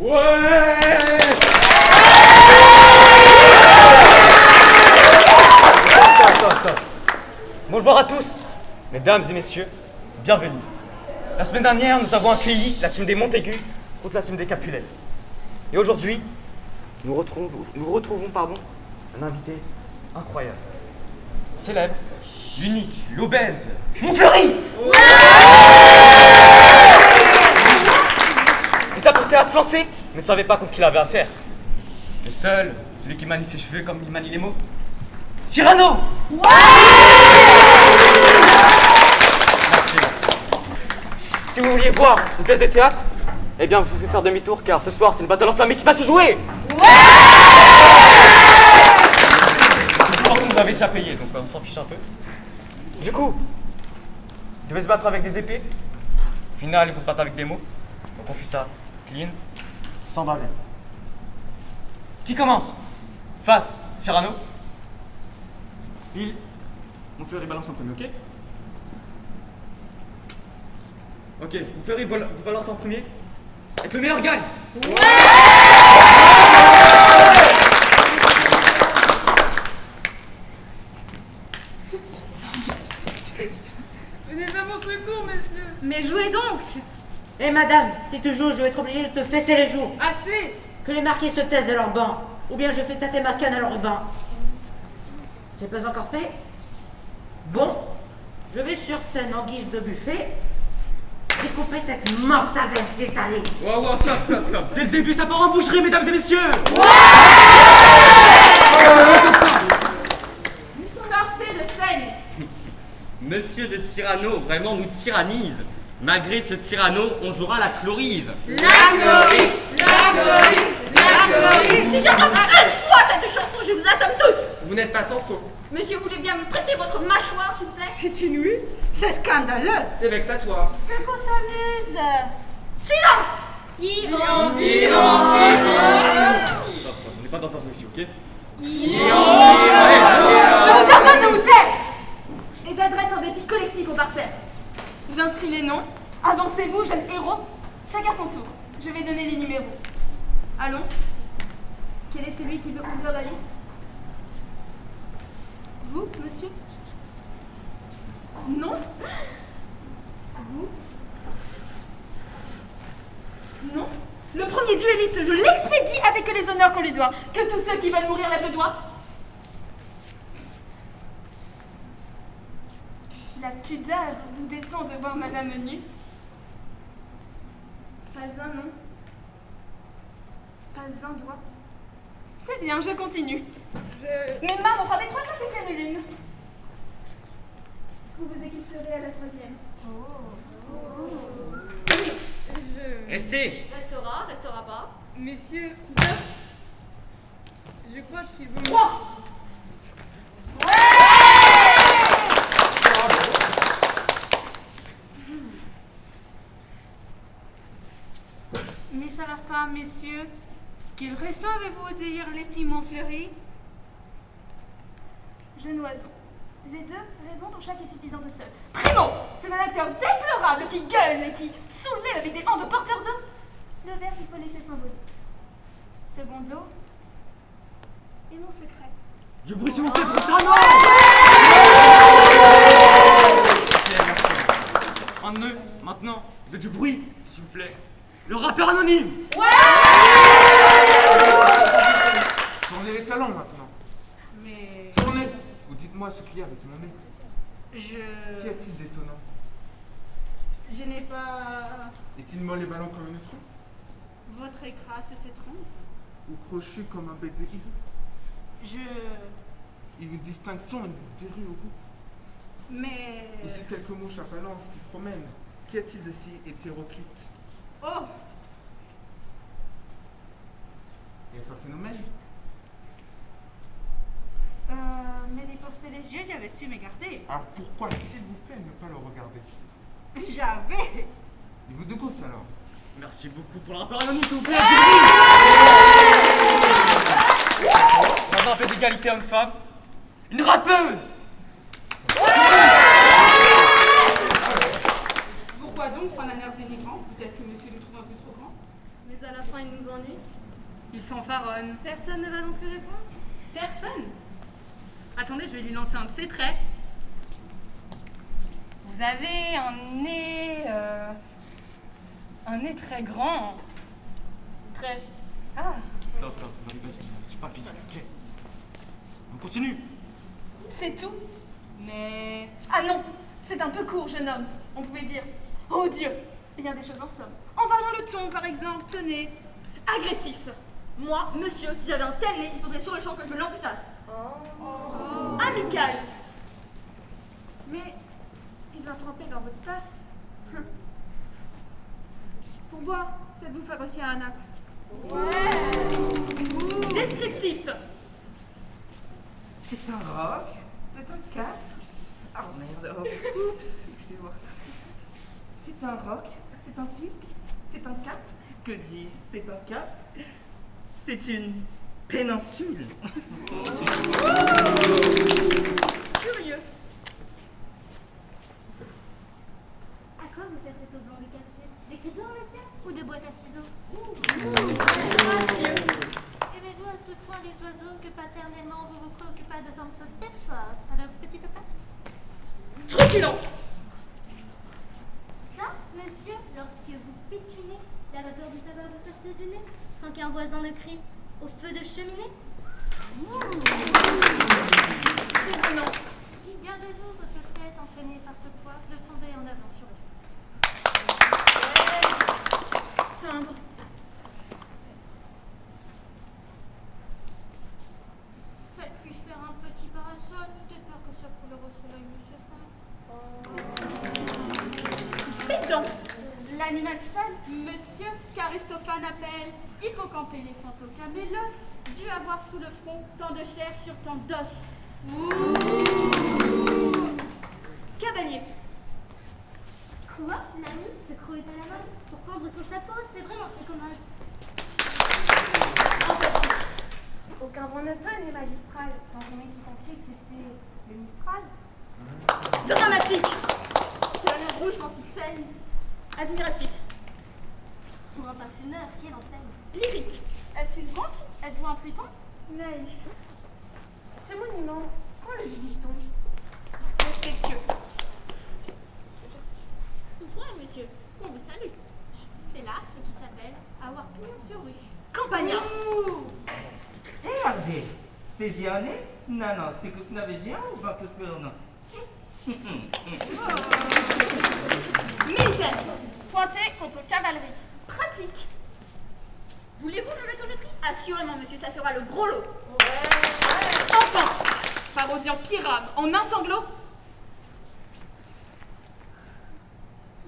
Ouais. Stop. Bonjour à tous, mesdames et messieurs, bienvenue. La semaine dernière, nous avons accueilli la team des Montaigu contre la team des Capulet. Et aujourd'hui, nous retrouvons un invité incroyable, célèbre, l'unique, l'obèse, Montfleury. Il s'apprêtait à se lancer, mais ne savait pas contre qui il avait affaire. Le seul, celui qui manie ses cheveux comme il manie les mots, Cyrano. Merci. Si vous vouliez voir une pièce de théâtre, eh bien vous pouvez faire demi-tour car ce soir c'est une bataille enflammée qui va se jouer. Je pense que vous avez déjà payé, donc on s'en fiche un peu. Du coup, vous devez se battre avec des épées. Au final, il faut se battre avec des mots. Donc on fait ça clean, sans bavure. Qui commence? Face, Cyrano. Montfleury balance en premier, ok? Ok, Montfleury vous balance en premier. Et que le meilleur gagne! Venez à mon secours, monsieur! Mais jouez donc! Eh madame, si tu joues, je vais être obligé de te fesser les joues. Assez! Que les marquis se taisent à leur banc, ou bien je fais tâter ma canne à leur ruban. C'est pas encore fait? Bon, je vais sur scène en guise de buffet découper cette mortadelle d'étalée. Wow, stop. Dès le début, ça part en boucherie, mesdames et messieurs! Sortez de scène! Monsieur de Cyrano vraiment nous tyrannise. Malgré ce tyranno, on jouera la chlorise. Si j'entends une fois cette chanson, je vous assomme tous! Vous n'êtes pas Samson. Monsieur, voulez bien me prêter votre mâchoire, s'il vous plaît? C'est inouï, c'est scandaleux. C'est vexatoire. C'est qu'on s'amuse! Silence! Stop, on n'est pas dans un jeu ici, ok? Je vous ordonne de vous taire! Et j'adresse un défi collectif au parterre. J'inscris les noms. Avancez-vous, jeunes héros. Chacun son tour. Je vais donner les numéros. Allons. Quel est celui qui veut ouvrir la liste? Vous, monsieur? Non? Vous? Non? Le premier duelliste, je l'expédie avec les honneurs qu'on lui doit. Que tous ceux qui veulent mourir lèvent le doigt. La pudeur nous défend de voir madame nue. Pas un nom. Pas un doigt. C'est bien, je continue. Mes mains vont frapper 3 fois plus pleine lune. Vous vous éclipserez à la 3e. Restez. Restera pas. Messieurs, je crois qu'ils vont... 3! Miss à la femme, messieurs, qu'il reçoivez-vous dire Letty Montfleury? Jeune oiseau, j'ai 2 raisons pour chaque est suffisante seule. Primo, c'est un acteur déplorable qui gueule et qui soulève avec des hanches de porteur d'eau. Le verre qu'il faut laisser s'envoler. Secondo, et mon secret. Du bruit s'il vous plaît pour Cyrano! Maintenant, du bruit, s'il vous plaît. Le rappeur anonyme! Tournez les talons maintenant. Mais Tournez. Ou dites-moi ce qu'il y a avec mon nez. Qu'y je a-t-il d'étonnant? n'ai pas Est-il molle et ballon comme une trompe? votre écras sur cette trompe. Ou crochu comme un bec de hibou? Il distingue-t-on une verrue au bout? Mais Et si quelques mouches à balance s'y promènent, qu'y a-t-il de si hétéroclite? oh, Est-ce un phénomène? mais les porter les yeux, j'avais su m'écarter. Alors pourquoi, s'il vous plaît, ne pas le regarder? J'avais. Il vous dégoûte alors? Merci beaucoup pour le rappeur anonyme, s'il vous plaît! Dans un peu d'égalité homme-femme, une rappeuse! Pourquoi donc prendre un air dénigrant? Peut-être que monsieur le trouve un peu trop grand. Mais puis à la fin ils nous ennuient. Il fanfaronne. Personne ne va non plus répondre. Personne. Attendez, je vais lui lancer un de ses traits. Vous avez un nez très grand. Très... Ah, Non, vas-y, c'est pas fini, ok. On continue. C'est tout. Mais... Ah non, c'est un peu court, jeune homme. On pouvait dire... Oh Dieu, il y a des choses en somme. En variant le ton, par exemple, tenez... Agressif. Moi, monsieur, si j'avais un tel nez, il faudrait sur le champ que je me l'amputasse. Amical. Mais il doit tremper dans votre tasse. Pour boire, faites-vous fabriquer un nappe. Descriptif. C'est un roc, c'est un cap. Oh merde, oh, oups, excusez-moi. C'est un roc, c'est un pic, c'est un cap. Que dis-je, c'est un cap. C'est une péninsule. Curieux. À quoi vous sert cette oblong de capsule? D'écriture, monsieur? Ou de boîte à ciseaux? Aimez-vous à ce point les oiseaux que paternellement vous vous préoccupez d'autant de ce pêchoir à leurs petites pattes? Truculent. Ça, monsieur, lorsque vous pétunez, la vapeur du tabac vous sortait du nez, sans qu'un voisin ne crie au feu de cheminée? Survenant. Gardez-vous votre tête enchaînée par ce poids de tomber en avant sur le sol. Tendre. Faites-lui faire un petit parasol, de peur que sa couleur au soleil ne se fasse. Pédant. L'animal seul, monsieur, qu'Aristophane appelle Hippocampé l'éléphantocamélos, dû avoir sous le front tant de chair sur tant d'os. Cavalier. Quoi? L'ami, ce croc est à la mode. Pour prendre son chapeau, c'est vraiment très commode. Empathique. Aucun vent ne peut, né magistral, quand on est tout entier, excepté le Mistral. Dramatique. C'est la mer rouge quand il saigne. Admiratif. Pour un parfumeur, quelle enseigne. Lyrique. Est-ce une banque? Êtes-vous un triton? Naïf. Ce monument, quand le dit-on? Respectueux. Souffrant, monsieur, on vous salue. C'est là ce qui s'appelle avoir pignon sur rue. Campagnard. Regardez, c'est Ziané? Non, non, c'est que vous n'avez géant ou pas que non? Militaire. Pointé contre cavalerie. Pratique. Voulez-vous le mettre au tri? Assurément, monsieur, ça sera le gros lot. Enfant. Parodiant Pyrame en un sanglot.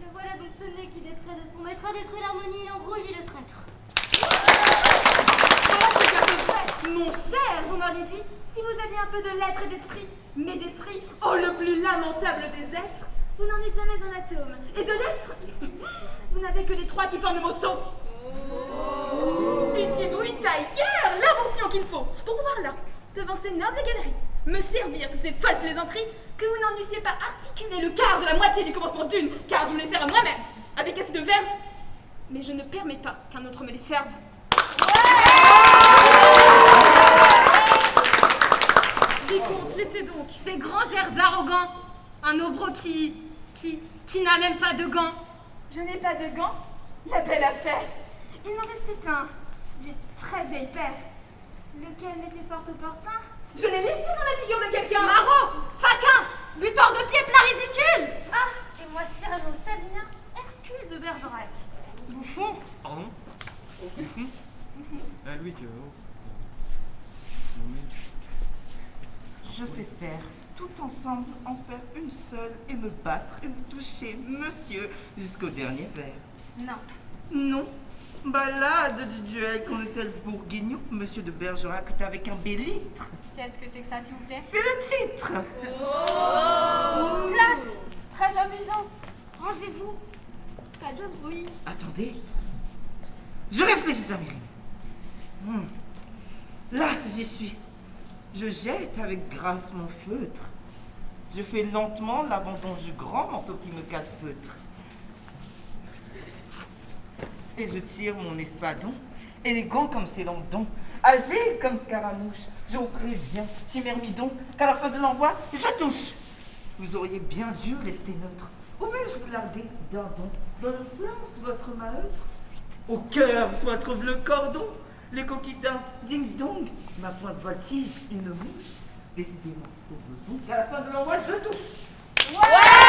Le voilà donc ce nez qui, des traits de son maître, a détruit l'harmonie et l'embrouille le traître. Voilà ce qu'à peu près. Mon cher, vous m'auriez dit, si vous aviez un peu de lettres et d'esprit, mais d'esprit, oh le plus lamentable des êtres, vous n'en êtes jamais un atome. Et de lettres, vous n'avez que les trois qui forment le mot sauf. Eussiez-vous une tailleur, l'invention qu'il faut, pour pouvoir là, devant ces nobles galeries, me servir toutes ces folles plaisanteries, que vous n'en eussiez pas articulé le quart de la moitié du commencement d'une, car je me les sers à moi-même, avec assez de verbes. Mais je ne permets pas qu'un autre me les serve. Vicomte, laissez donc ces grands airs arrogants. Un obro qui n'a même pas de gants. Je n'ai pas de gants, la belle affaire. Il m'en restait un, du très vieil père, lequel m'était fort opportun. Je l'ai laissé dans la figure de quelqu'un. Marot, faquin, buteur de pied plat ridicule. Ah, et moi Cyrano Sabina, Hercule de Bergerac. Bouffon. Pardon? Bouffon? Ah, Louis que... Je fais faire tout ensemble, en faire une seule et me battre et vous toucher, monsieur, jusqu'au dernier verre. Non. Non. Balade du duel qu'on était le bourguignon, monsieur de Bergerac est avec un bélitre. Qu'est-ce que c'est que ça, s'il vous plaît? C'est le titre. Place. Très amusant. Rangez-vous. Pas de bruit. Attendez. Je réfléchis à mes rimes. Là, j'y suis. Je jette avec grâce mon feutre. Je fais lentement l'abandon du grand manteau qui me calfeutre. et je tire mon espadon, élégant comme ses lambdons, agile comme Scaramouche. Je vous préviens, Chimère-Midon, qu'à la fin de l'envoi, je touche. Vous auriez bien dû rester neutre. Où vais-je vous larder d'un don? Dans le flanc, votre maheutre? Au cœur, votre bleu cordon? Les coquilles teintes, ding-dong. Ma pointe voltige, une mouche. Décidément, c'est au bouton qu'à la fin de l'envoi, je touche. Ouais!